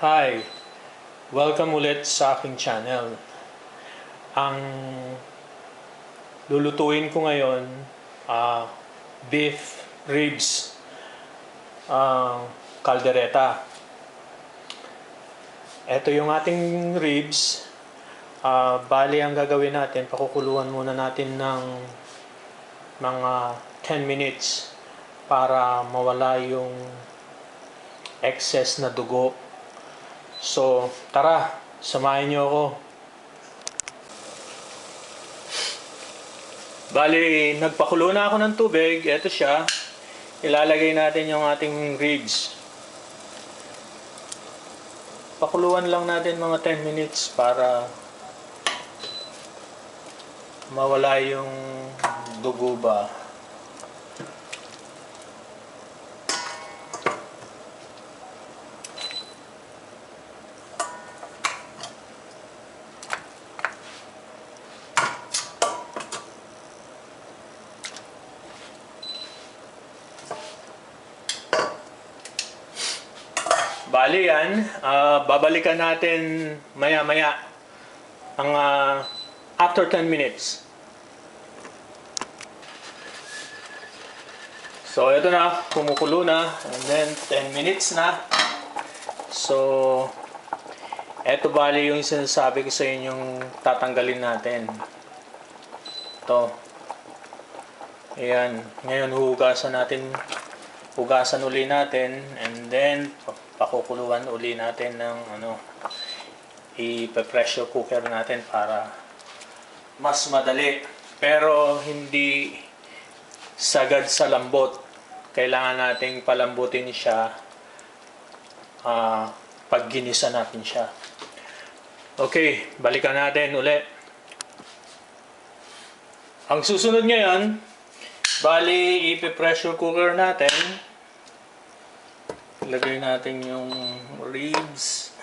Hi! Welcome ulit sa aking channel. Ang lulutuin ko ngayon, beef ribs, caldereta. Ito yung ating ribs. Bali ang gagawin natin, pakukuluan muna natin ng mga 10 minutes para mawala yung excess na dugo. So, tara, samahin niyo ako. Bali, nagpakulo na ako ng tubig. Ito siya. Ilalagay natin yung ating ribs. Pakuluan lang natin mga 10 minutes para mawala yung dugo ba. Bali yan, babalikan natin maya-maya ang after 10 minutes. So ito na, kumukulo na, and then 10 minutes na. So ito bali yung sinasabi ko sa inyong tatanggalin natin. Ito. Ayan, ngayon hugasan uli natin, and then pakukuluan uli natin ng i-pressure cooker natin para mas madali, pero hindi sagad sa lambot. Kailangan nating palambutin siya pag ginisa natin siya. Okay, balikan natin uli. Ang susunod ngayon, bali i-pressure cooker natin. Ilagay natin yung ribs.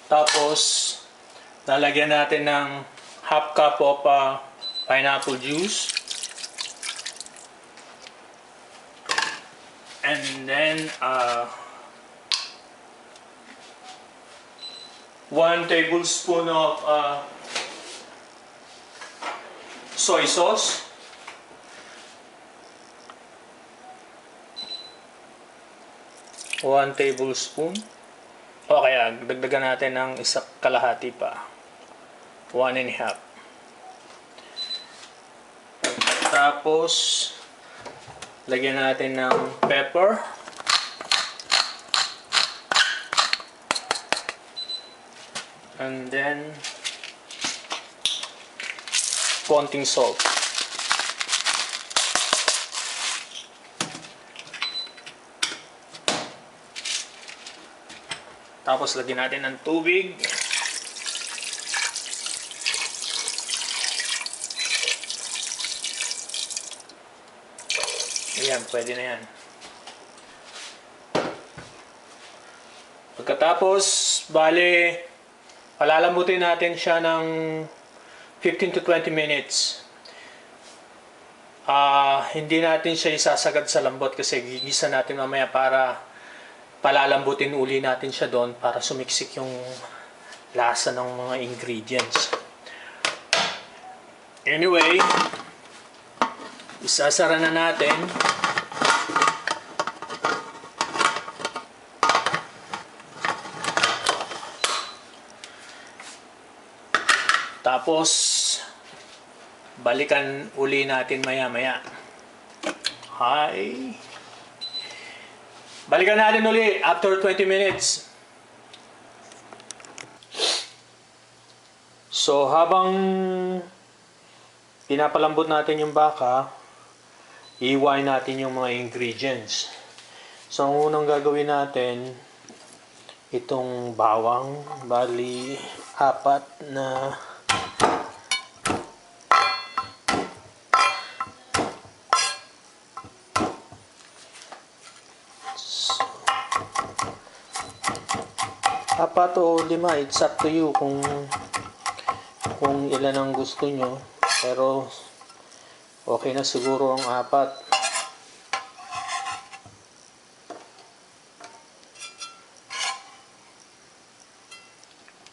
Tapos, lalagyan natin ng half cup of pineapple juice. And then, 1 tablespoon of soy sauce. One tablespoon. O kaya, dagdagan natin ng isa kalahati pa. 1.5. Tapos, lagyan natin ng pepper. And then, konting salt. Tapos, lagyan natin ng tubig. Ayan, pwede na yan. Pagkatapos, bali, palalambutin natin siya ng 15 to 20 minutes. Hindi natin siya isasagad sa lambot kasi gigisa natin mamaya para palalambutin uli natin siya doon para sumiksik yung lasa ng mga ingredients. Anyway, isasara na natin. Tapos, balikan uli natin maya-maya. Hi! Balikan natin uli after 20 minutes. So, habang pinapalambot natin yung baka, iiwain natin yung mga ingredients. So, ang unang gagawin natin, itong bawang, bali 4 na Apat o 5, it's up to you kung ilan ang gusto nyo. Pero okay na siguro ang 4.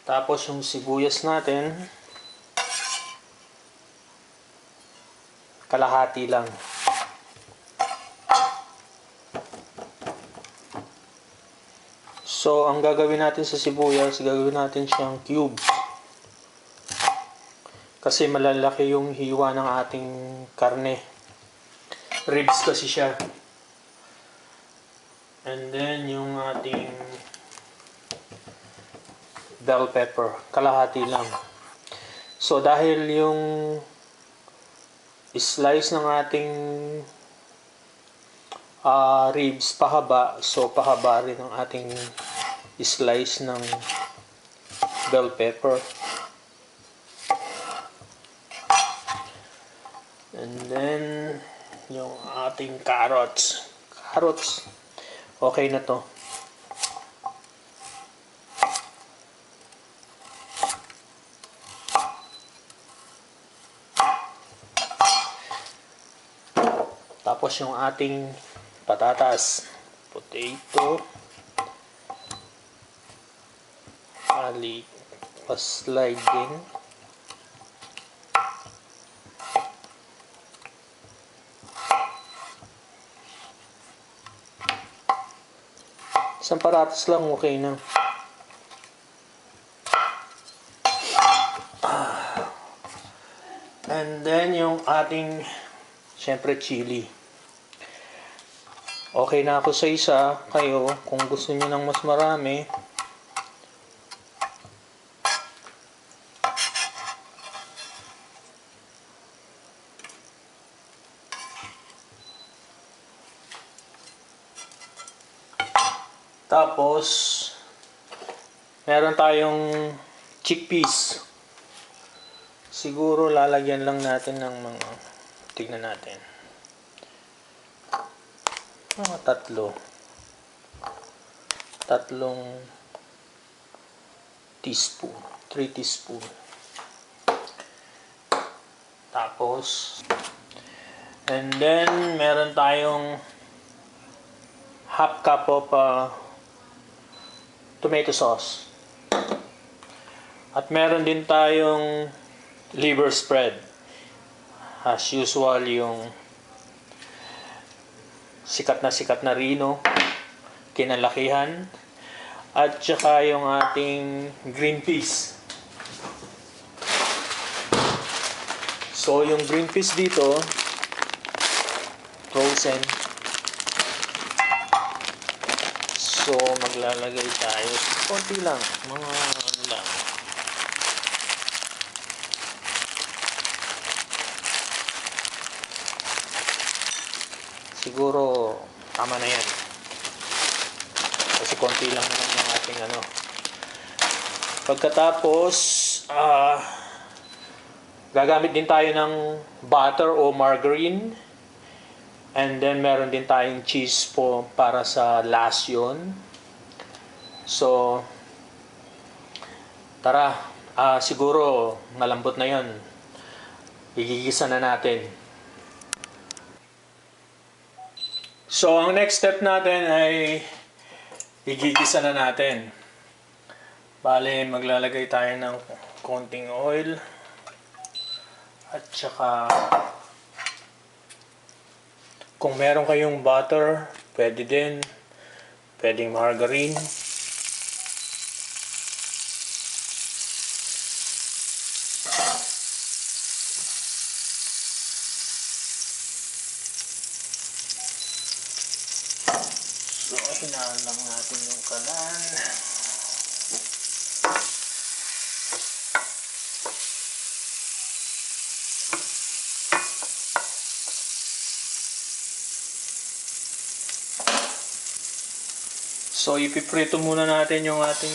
Tapos yung sibuyas natin, kalahati lang. So, ang gagawin natin sa sibuyas, gagawin natin siyang cube. Kasi malalaki yung hiwa ng ating karne. Ribs kasi siya. And then, yung ating bell pepper, kalahati lang. So, dahil yung slice ng ating ribs pahaba, so pahaba rin ang ating slice ng bell pepper. And then yung ating carrots, okay na to. Tapos yung ating patatas, potato, pa-slide din. Isang patatas lang, okay na. And then yung ating, syempre, chilli. Okay na ako sa isa. Kayo, kung gusto niyo ng mas marami, tapos meron tayong chickpeas. Siguro lalagyan lang natin ng mga, tignan natin, mga tatlong teaspoon, 3 teaspoon. Tapos, and then meron tayong half cup of tomato sauce. At meron din tayong liver spread. As usual, yung sikat na Rino, kinalakihan. At saka yung ating green peas. So, yung green peas dito, frozen. So, maglalagay tayo. Konti lang. Mga ano lang. Siguro, tama na yan. Kasi konti lang naman yung ating ano. Pagkatapos, gagamit din tayo ng butter o margarine. And then, meron din tayong cheese po para sa last yun. So, tara. Siguro, malambot na yun. Igigisa na natin. So, ang next step natin ay igigisa na natin. Bale, maglalagay tayo ng konting oil. At saka, kung meron kayong butter, pwede din. Pwedeng margarine. So, hinaan lang natin yung kalan. So, ipiprito muna natin yung ating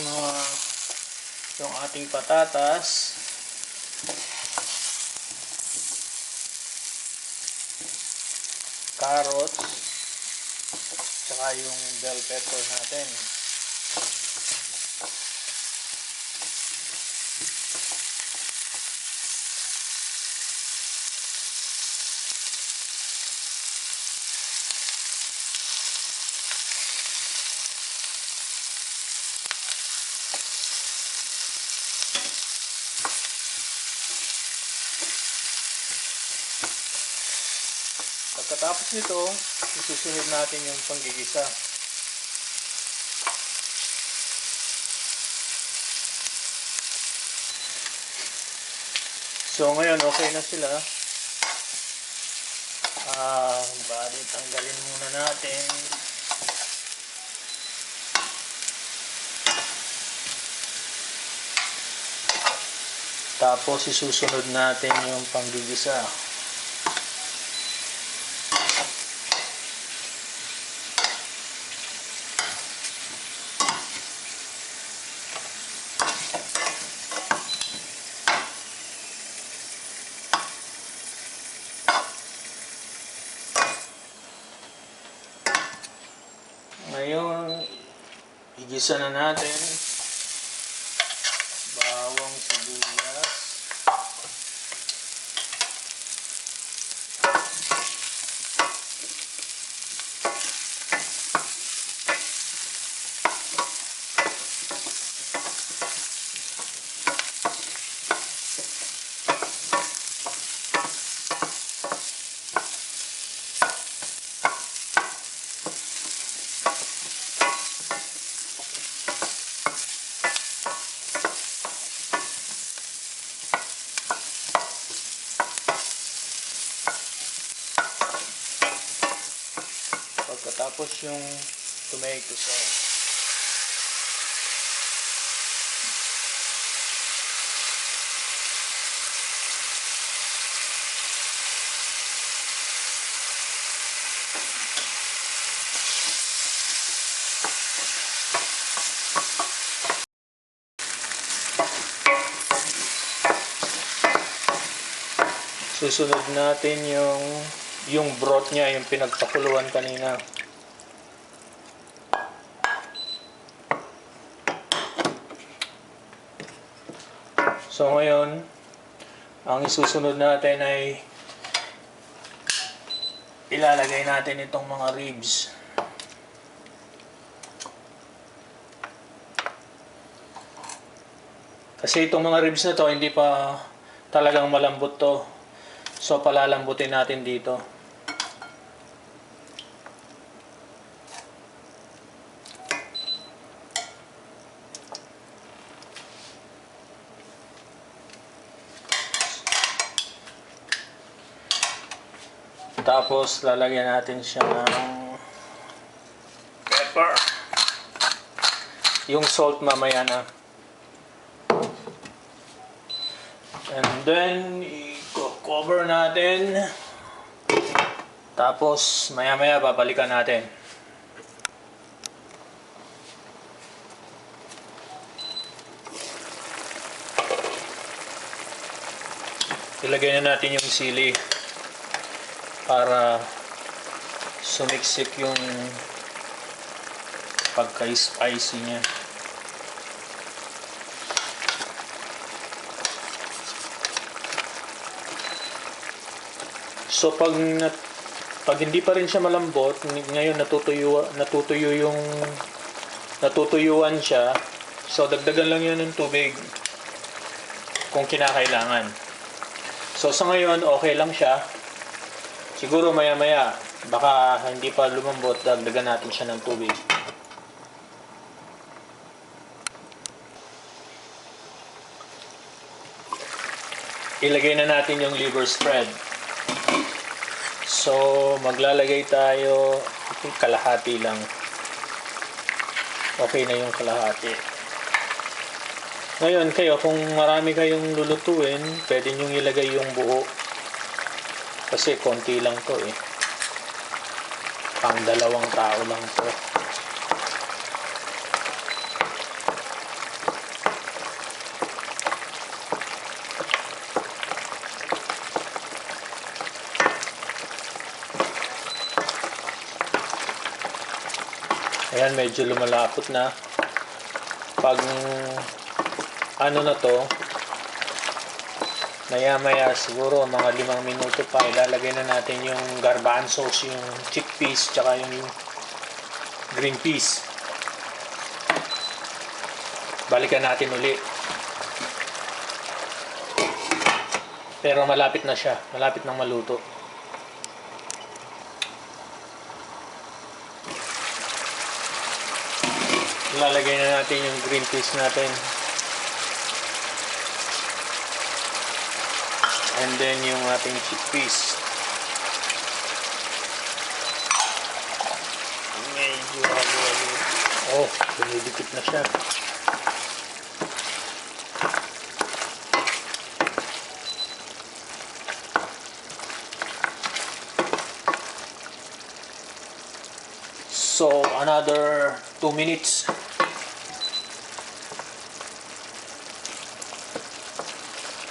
patatas. Carrots. Tsaka yung bell pepper natin. Pagkatapos nito, isusunod natin yung panggigisa. So ngayon okay na sila. Bali tanggalin muna natin. Tapos isusunod natin yung panggigisa. Ngayon, igisa na natin bawang sibuyas, pagkatapos yung tomato sauce. Susunod natin yung broth niya, yung pinagpakuluan kanina. So ngayon, ang isusunod natin ay ilalagay natin itong mga ribs. Kasi itong mga ribs na to, hindi pa talagang malambot to. So palalambutin natin dito. Tapos lalagyan natin siya ng pepper. Yung salt mamaya na. And then i-cover natin. Tapos maya-maya babalikan natin. Ilagay na natin yung sili para sumiksik yung pagka-spicy niya. So pag hindi pa rin siya malambot, ngayon natutuyuan siya. So dagdagan lang yun ng tubig kung kinakailangan. So sa ngayon okay lang siya. Siguro maya-maya, baka hindi pa lumambot, dagdagan natin siya ng tubig. Ilagay na natin yung liver spread. So, maglalagay tayo, kalahati lang. Okay na yung kalahati. Ngayon, kayo, kung marami kayong lulutuin, pwede nyo ilagay yung buo. Kasi konti lang to eh. Pang 2 tao lang to. Ayan, medyo lumalapot na. Pag ano na to, maya-maya siguro mga 5 minuto pa, ilalagay na natin yung garbanzos, yung chickpeas, tsaka yung green peas. Balikan natin uli. Pero malapit na siya, malapit nang maluto. ilalagay na natin yung green peas natin. And then yung ating chickpeas. Medyo oh, dumidikit na siya. So, another 2 minutes.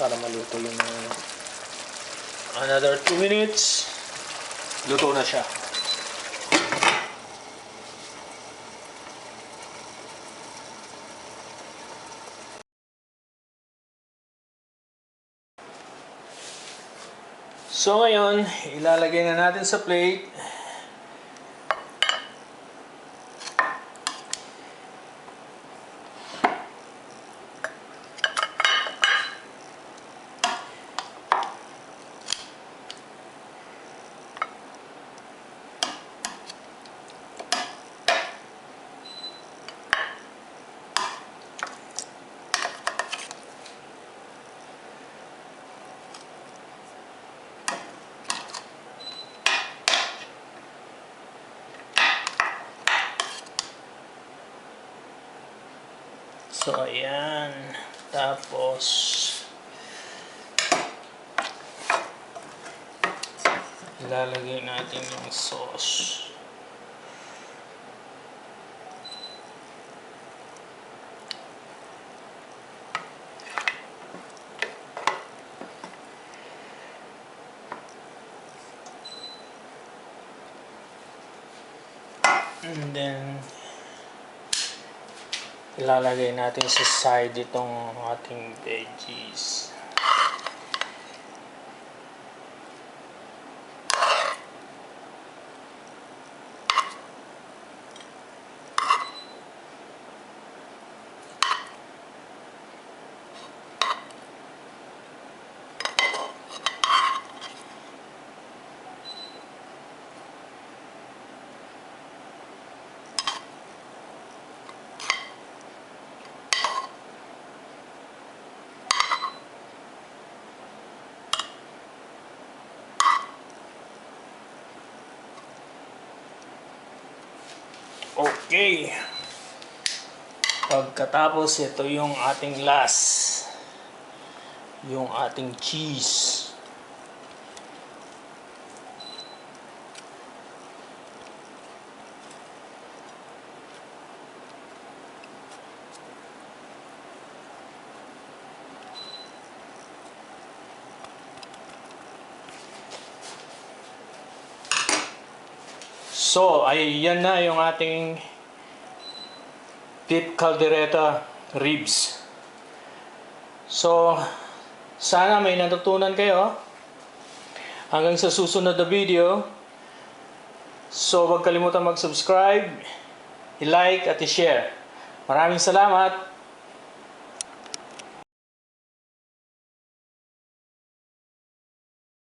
Para maluto yung another 2 minutes. Luto na siya. So ngayon, ilalagay na natin sa plate. So, ayan. Tapos, ilalagay natin yung sauce. And then, ilalagay natin sa side itong ating veggies. Okay. Pagkatapos, ito yung ating last. Yung ating cheese. So, ayan na yung ating beef caldereta ribs. So, sana may natutunan kayo. Hanggang sa susunod na video. So, huwag kalimutan mag-subscribe, i-like at i-share. Maraming salamat.